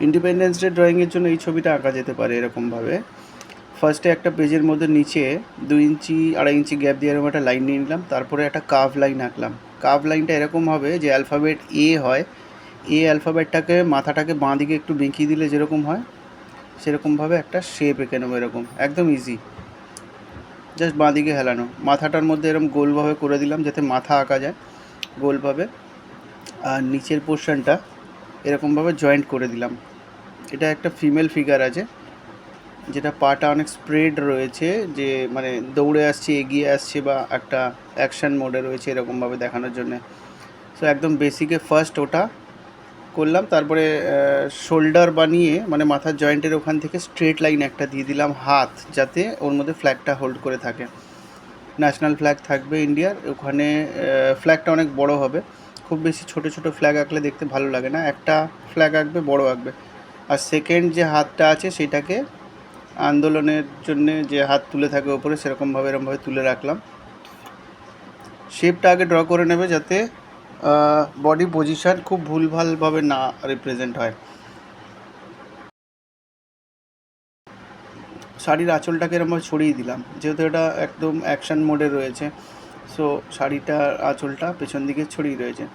Independence day ড্রয়িংয়ের জন্য এই ছবিটা আঁকা যেতে পারে এরকমভাবে। ফার্স্টে একটা পেজের মধ্যে নিচে 2 ইঞ্চি 2.5 ইঞ্চি গ্যাপ দিয়ে এরকম একটা লাইন নিয়ে নিলাম, তারপরে একটা কার্ভ লাইন আঁকলাম। কার্ভ লাইনটা এরকম হবে যে অ্যালফাবেট এ হয়, এ অ্যালফাবেটটাকে মাথাটাকে বাঁ দিকে একটু বেঁকিয়ে দিলে যেরকম হয় সেরকমভাবে একটা শেপ এঁকে নেবো, এরকম একদম ইজি, জাস্ট বাঁ দিকে হেলানো। মাথাটার মধ্যে এরকম গোলভাবে করে দিলাম যাতে মাথা আঁকা যায় গোলভাবে, আর নিচের পোর্শনটা এরকমভাবে জয়েন্ট করে দিলাম। এটা একটা ফিমেল ফিগার আছে যেটা পাটা অনেক স্প্রেড রয়েছে, যে মানে দৌড়ে আসছে, এগিয়ে আসছে, বা একটা অ্যাকশান মোডে রয়েছে এরকমভাবে দেখানোর জন্যে। সো একদম বেসিকে ফার্স্ট ওটা করলাম, তারপরে শোল্ডার বানিয়ে মানে মাথার জয়েন্টের ওখান থেকে স্ট্রেট লাইন একটা দিয়ে দিলাম হাত, যাতে ওর মধ্যে ফ্ল্যাগটা হোল্ড করে থাকে। ন্যাশনাল ফ্ল্যাগ থাকবে ইন্ডিয়ার ওখানে। ফ্ল্যাগটা অনেক বড় হবে, খুব বেশি ছোট ছোট ফ্ল্যাগ আঁকলে দেখতে ভালো লাগে না, একটা ফ্ল্যাগ আঁকবে বড় আঁকবে। আর সেকেন্ড যে হাতটা আছে সেটাকে আন্দোলনের জন্যে যে হাত তুলে থাকে ওপরে সেরকমভাবে এরকমভাবে তুলে রাখলাম। শেপটা আগে ড্র করে নেবে যাতে বডি পজিশান খুব ভুলভালভাবে না রিপ্রেজেন্ট হয়। শাড়ির আঁচলটাকে এরকমভাবে ছড়িয়ে দিলাম, যেহেতু এটা একদম অ্যাকশান মোডে রয়েছে, সো শাড়িটার আঁচলটা পেছন দিকে ছড়িয়ে রয়েছে।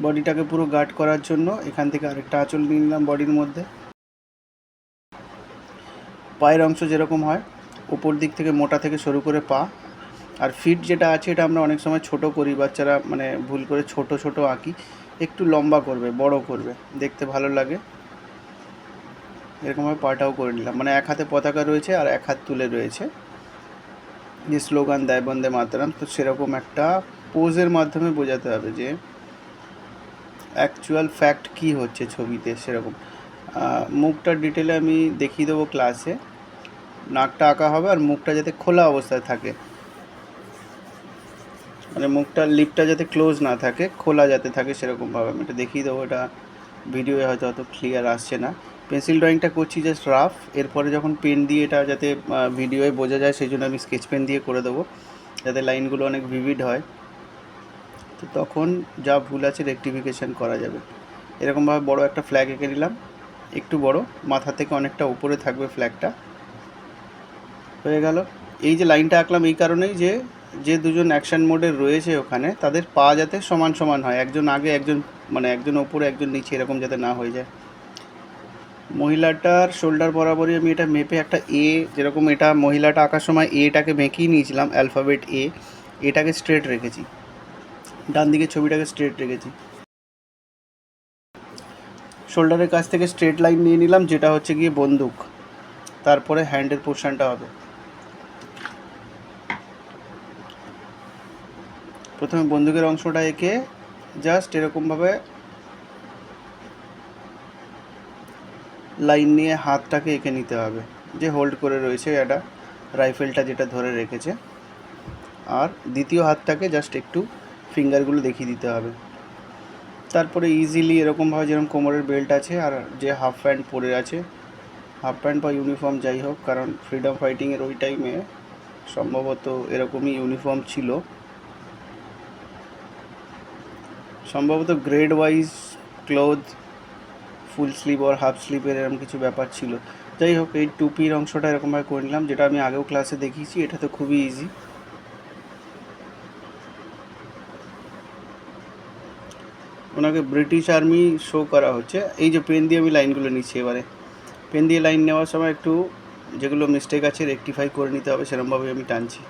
বডিটাকে পুরো গার্ড করার জন্য এখান থেকে আরেকটা আঁচল নিয়ে নিলাম বডির মধ্যে। পায়ের অংশ যেরকম হয় উপর দিক থেকে মোটা থেকে শুরু করে পা, আর ফিট যেটা আছে এটা আমরা অনেক সময় ছোট করি, বাচ্চারা মানে ভুল করে ছোট ছোট আঁকি, একটু লম্বা করবে, বড় করবে, দেখতে ভালো লাগে। এরকমভাবে পাটাও করে নিলাম, মানে এক হাতে পতাকা রয়েছে আর এক হাত তুলে রয়েছে, যে স্লোগান দেয় বন্দে মাতরম, তো সেরকম একটা পোজের মাধ্যমে বোঝাতে হবে যে অ্যাকচুয়াল ফ্যাক্ট কী হচ্ছে ছবিতে সেরকম। মুখটার ডিটেলে আমি দেখিয়ে দেবো ক্লাসে। নাকটা আঁকা হবে আর মুখটা যাতে খোলা অবস্থায় থাকে, মানে মুখটার লিপটা যাতে ক্লোজ না থাকে, খোলা যাতে থাকে সেরকমভাবে আমি এটা দেখিয়ে দেবো। এটা ভিডিওয়ে হয়তো অত ক্লিয়ার আসছে না। পেন্সিল ড্রয়িংটা করছি জাস্ট রাফ, এরপরে যখন পেন দিয়ে এটা যাতে ভিডিওয়ে বোঝা যায় সেই জন্য আমি স্কেচ পেন দিয়ে করে দেবো, যাতে লাইনগুলো অনেক ভিভিড হয়, তো তখন যা ভুল আছে রেকটিফিকেশান করা যাবে। এরকমভাবে বড় একটা ফ্ল্যাগ এঁকে নিলাম, একটু বড়, মাথা থেকে অনেকটা উপরে থাকবে ফ্ল্যাগটা। হয়ে গেল। এই যে লাইনটা আঁকলাম এই কারণেই যে যে দুজন অ্যাকশান মোডে রয়েছে ওখানে তাদের পা যাতে সমান সমান হয়, একজন আগে একজন মানে একজন ওপরে একজন নিচে এরকম যাতে না হয়ে যায়। মহিলাটার শোল্ডার বরাবরই আমি এটা মেপে একটা এ, যেরকম এটা মহিলাটা আঁকার সময় এটাকে মেঁকেই নিয়েছিলাম, অ্যালফাবেট এ, এটাকে স্ট্রেট রেখেছি, ডান দিকের ছবিটাকে স্ট্রেট রেখেছি। শোল্ডারের কাছ থেকে স্ট্রেট লাইন নিয়ে নিলাম যেটা হচ্ছে গিয়ে বন্দুক, তারপরে হ্যান্ডের পোর্শনটা হবে। প্রথমে বন্দুকের অংশটা এঁকে জাস্ট এরকমভাবে লাইন নিয়ে হাতটাকে এঁকে নিতে হবে, যে হোল্ড করে রয়েছে এটা রাইফেলটা যেটা ধরে রেখেছে, আর দ্বিতীয় হাতটাকে জাস্ট একটু ফিঙ্গারগুলো দেখিয়ে দিতে হবে। তারপরে ইজিলি এরকমভাবে যেরকম কোমরের বেল্ট আছে আর যে হাফ প্যান্ট পরে আছে, হাফ প্যান্ট বা ইউনিফর্ম যাই হোক, কারণ ফ্রিডম ফাইটিংয়ের ওই টাইমে সম্ভবত এরকমই ইউনিফর্ম ছিল, সম্ভবত grade wise cloth full sleeve আর হাফ স্লিভের এরকম কিছু ব্যাপার ছিল। যাই হোক, এই টুপির অংশটা এরকমভাবে করে নিলাম, যেটা আমি আগেও ক্লাসে দেখিয়েছি, এটা তো খুবই ইজি। ওনাকে ব্রিটিশ আর্মি শো করা হচ্ছে। এই যে পেন দিয়ে আমি লাইনগুলো নিচ্ছি, এবারে পেন দিয়ে লাইন নেওয়ার সময় একটু যেগুলো মিস্টেক আছে রেকটিফাই করে নিতে হবে, সেরকমভাবে আমি টানছি।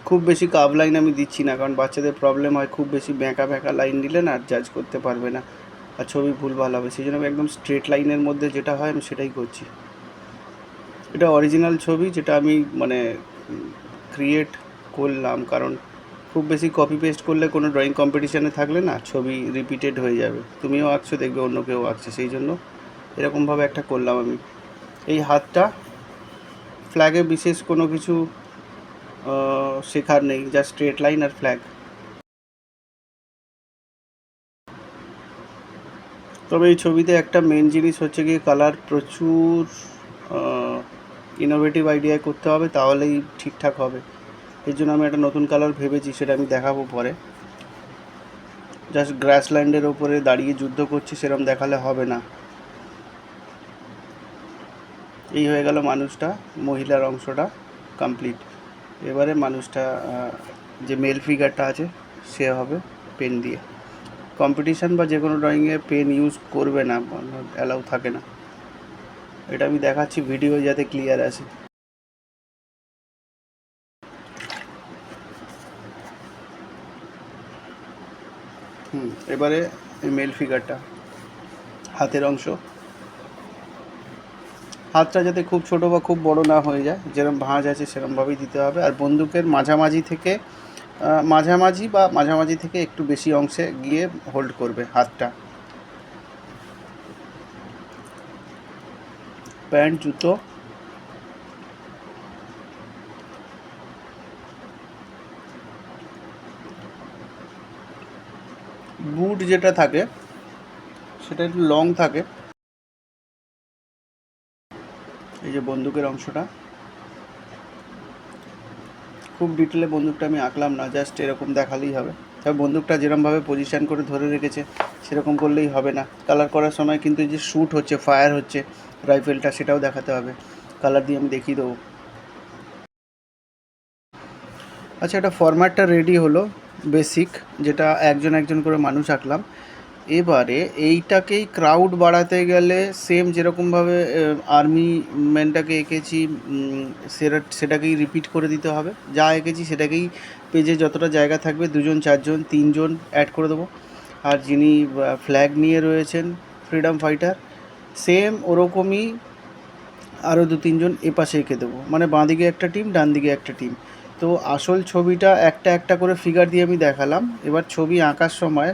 খুব বেশি কার্ভ লাইন আমি দিচ্ছি না, কারণ বাচ্চাদের প্রবলেম হয়, খুব বেশি ব্যাঁকা ব্যাঁকা লাইন দিলে না জাজ করতে পারবে না আর ছবি ভুলভাল হবে, সেই জন্য আমি একদম স্ট্রেট লাইনের মধ্যে যেটা হয় আমি সেটাই করছি। এটা অরিজিনাল ছবি যেটা আমি মানে ক্রিয়েট করলাম, কারণ খুব বেশি কপি পেস্ট করলে কোনো ড্রয়িং কম্পিটিশানে থাকলে না ছবি রিপিটেড হয়ে যাবে, তুমিও আঁকছো দেখবে অন্য কেউ আঁকছে, সেই জন্য এরকমভাবে একটা করলাম আমি। এই হাতটা ফ্ল্যাগে বিশেষ কোনো কিছু শেখার নেই, জাস্ট স্ট্রেট লাইন আর ফ্ল্যাগ। তবে এই ছবিতে একটা মেন জিনিস হচ্ছে গিয়ে কালার প্রচুর ইনোভেটিভ আইডিয়ায় করতে হবে, তাহলেই ঠিকঠাক হবে। এর জন্য আমি একটা নতুন কালার ভেবেছি, সেটা আমি দেখাবো পরে। জাস্ট গ্রাসল্যান্ডের ওপরে দাঁড়িয়ে যুদ্ধ করছি সেরকম দেখালে হবে না, এই হয়ে গেল মানুষটা, মহিলার অংশটা কমপ্লিট। এবারে মানুষটা যে মেল ফিগারটা আছে সে হবে পেন দিয়ে। কম্পিটিশান বা যে কোনো ড্রয়িংয়ে পেন ইউজ করবে না, অ্যালাউ থাকে না। এটা আমি দেখাচ্ছি ভিডিও যাতে ক্লিয়ার আসে। এবারে মেল ফিগারটা, হাতের অংশ, হাতটা যাতে খুব ছোট বা খুব বড় না হয়ে যায়, যেরকম ভাঁজ আছে সেরকমভাবেই দিতে হবে। আর বন্দুকের মাঝামাঝি থেকে মাঝামাঝি থেকে একটু বেশি অংশে গিয়ে হোল্ড করবে হাতটা। প্যান্ট, জুতো, বুট যেটা থাকে সেটা একটু লং থাকে। এই যে বন্দুকের অংশটা, খুব ডিটেলে বন্দুকটা আমি আঁকলাম না, জাস্ট এরকম দেখালেই হবে। তবে বন্দুকটা যেরকমভাবে পজিশান করে ধরে রেখেছে সেরকম করলেই হবে না। কালার করার সময় কিন্তু যে শ্যুট হচ্ছে, ফায়ার হচ্ছে রাইফেলটা, সেটাও দেখাতে হবে। কালার দিয়ে আমি দেখিয়ে দেবো। আচ্ছা, এটা ফরম্যাটটা রেডি হলো বেসিক, যেটা একজন একজন করে মানুষ আঁকলাম। এবারে এইটাকেই ক্রাউড বাড়াতে গেলে সেম যেরকমভাবে আর্মি ম্যানটাকে এঁকেছি সেটাকেই রিপিট করে দিতে হবে। যা এঁকেছি সেটাকেই পেজে যতটা জায়গা থাকবে 2 জন 4 জন 3 জন অ্যাড করে দেবো। আর যিনি ফ্ল্যাগ নিয়ে রয়েছেন ফ্রিডম ফাইটার, সেম ওরকমই আরও 2-3 জন এপাশে এঁকে দেবো, মানে বাঁদিকে একটা টিম, ডান দিকে একটা টিম। তো আসল ছবিটা একটা একটা করে ফিগার দিয়ে আমি দেখালাম। এবার ছবি আঁকার সময়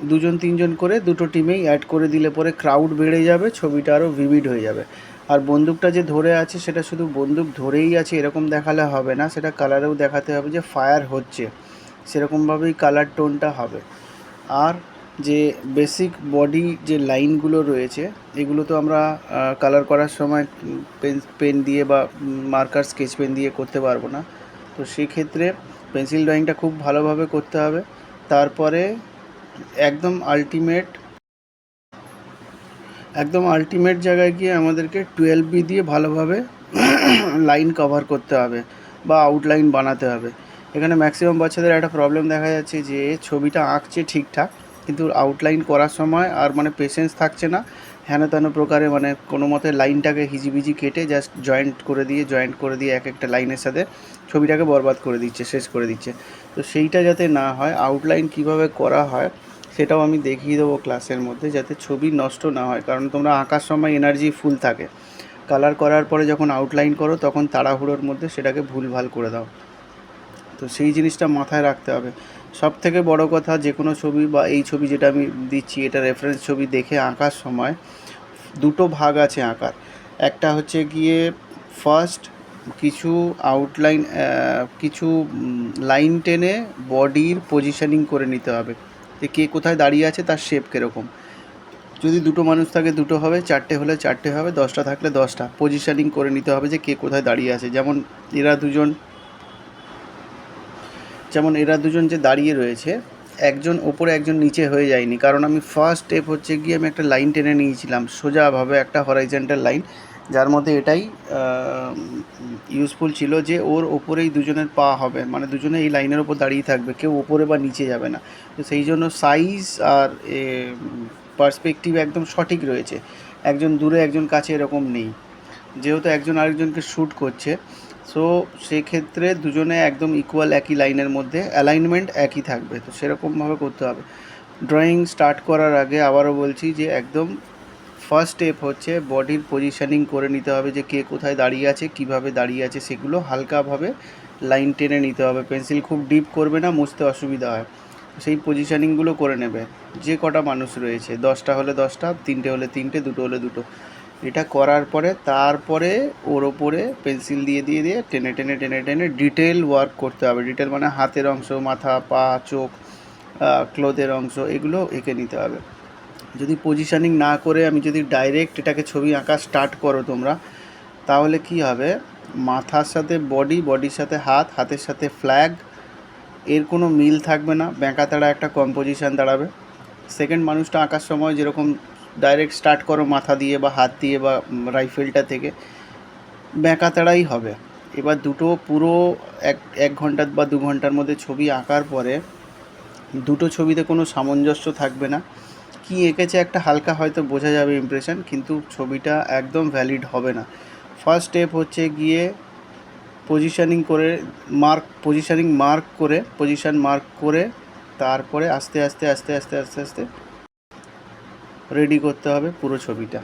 2 জন 3 জন করে দুটো টিমেই অ্যাড করে দিলে পরে ক্রাউড বেড়ে যাবে, ছবিটা আরও ভিভিড হয়ে যাবে। আর বন্দুকটা যে ধরে আছে সেটা শুধু বন্দুক ধরেই আছে এরকম দেখালে হবে না, সেটা কালারেও দেখাতে হবে যে ফায়ার হচ্ছে, সেরকমভাবেই কালার টোনটা হবে। আর যে বেসিক বডি যে লাইনগুলো রয়েছে এগুলো তো আমরা কালার করার সময় পেন দিয়ে বা মার্কার স্কেচ পেন দিয়ে করতে পারবো না। তো সেক্ষেত্রে পেন্সিল ড্রয়িংটা খুব ভালোভাবে করতে হবে। তারপরে একদম আলটিমেট জায়গায় গিয়ে আমাদেরকে 12B দিয়ে ভালোভাবে লাইন কভার করতে হবে বা আউটলাইন বানাতে হবে। এখানে ম্যাক্সিমাম বাচ্চাদের একটা প্রবলেম দেখা যাচ্ছে যে ছবিটা আঁকছে ঠিকঠাক, কিন্তু আউটলাইন করার সময় আর মানে পেশেন্স থাকছে না, হেন তেন প্রকারে মানে কোনো মতে লাইনটাকে হিজিবিজি কেটে জাস্ট জয়েন্ট করে দিয়ে এক একটা লাইনের সাথে ছবিটাকে বরবাদ করে দিচ্ছে, শেষ করে দিচ্ছে। তো সেইটা যাতে না হয়, আউটলাইন কিভাবে করা হয় সেটাও আমি দেখিয়ে দেবো ক্লাসের মধ্যে, যাতে ছবি নষ্ট না হয়। কারণ তোমরা আঁকার সময় এনার্জি ফুল থাকে, কালার করার পরে যখন আউটলাইন করো তখন তাড়াহুড়োর মধ্যে সেটাকে ভুলভাল করে দাও। তো সেই জিনিসটা মাথায় রাখতে হবে। সব থেকে বড় কথা, যে কোনো ছবি বা এই ছবি যেটা আমি দিচ্ছি এটা রেফারেন্স ছবি দেখে আঁকার সময় দুটো ভাগ আছে আঁকার। একটা হচ্ছে গিয়ে ফার্স্ট কিছু আউটলাইন, কিছু লাইন টেনে বডির পজিশনিং করে নিতে হবে, যে কে কোথায় দাঁড়িয়ে আছে, তার শেপ কীরকম। যদি দুটো মানুষ থাকে দুটো হবে, চারটে হলে চারটে হবে, 10টা থাকলে 10টা পজিশনিং করে নিতে হবে যে কে কোথায় দাঁড়িয়ে আছে। এরা দুজন যে দাঁড়িয়ে রয়েছে, একজন ওপরে একজন নিচে হয়ে যায়নি, কারণ আমি ফার্স্ট স্টেপ হচ্ছে গিয়ে আমি একটা লাইন টেনে নিয়েছিলাম সোজাভাবে, একটা হরাইজন্টাল লাইন, যার মধ্যে এটাই ইউজফুল ছিল যে ওর ওপরেই দুজনের পা হবে, মানে দুজনে এই লাইনের ওপর দাঁড়িয়ে থাকবে, কেউ ওপরে বা নিচে যাবে না। তো সেই জন্য সাইজ আর পার্সপেক্টিভ একদম সঠিক রয়েছে, একজন দূরে একজন কাছে এরকম নেই। যেহেতু একজন আরেকজনকে শ্যুট করছে, সো সেক্ষেত্রে দুজনে একদম ইকুয়াল একই লাইনের মধ্যে অ্যালাইনমেন্ট একই থাকবে। তো সেরকমভাবে করতে হবে। ড্রয়িং স্টার্ট করার আগে আবারও বলছি যে একদম ফার্স্ট স্টেপ হচ্ছে বডির পজিশনিং করে নিতে হবে, যে কে কোথায় দাঁড়িয়ে আছে, কিভাবে দাঁড়িয়ে আছে, সেগুলো হালকাভাবে লাইন টেনে নিতে হবে। পেন্সিল খুব ডিপ করবে না, মুছতে অসুবিধা হয়। সেই পজিশনিংগুলো করে নেবে। যে কটা মানুষ রয়েছে, 10টা হলে 10টা, 3টে হলে 3টে, 2টো হলে 2টো। এটা করার পরে তারপরে ওর ওপরে পেন্সিল দিয়ে টেনে টেনে টেনে টেনে ডিটেল ওয়ার্ক করতে হবে। ডিটেল মানে হাতের অংশ, মাথা, পা, চোখ, ক্লোথের অংশ, এগুলো এঁকে নিতে হবে। যদি পজিশনিং না করে আমি যদি ডাইরেক্ট এটাকে ছবি আঁকা স্টার্ট করো তোমরা, তাহলে কি হবে, মাথার সাথে বডি, বডির সাথে হাত, হাতের সাথে ফ্ল্যাগ, এর কোনো মিল থাকবে না, ব্যাঁকা তাড়া একটা কম্পোজিশান দাঁড়াবে। সেকেন্ড মানুষটা আঁকার সময় যেরকম ডাইরেক্ট স্টার্ট করো মাথা দিয়ে বা হাত দিয়ে বা রাইফেলটা থেকে, ব্যাঁকাতেড়াই হবে। এবার দুটো পুরো এক ঘন্টা বা 2 ঘন্টার মধ্যে ছবি আঁকার পরে দুটো ছবিতে কোনো সামঞ্জস্য থাকবে না। কী এঁকেছে একটা হালকা হয়তো বোঝা যাবে ইমপ্রেশন, কিন্তু ছবিটা একদম ভ্যালিড হবে না। ফার্স্ট স্টেপ হচ্ছে গিয়ে পজিশন মার্ক করে তারপরে আস্তে আস্তে রেডি করতে হবে পুরো ছবিটা।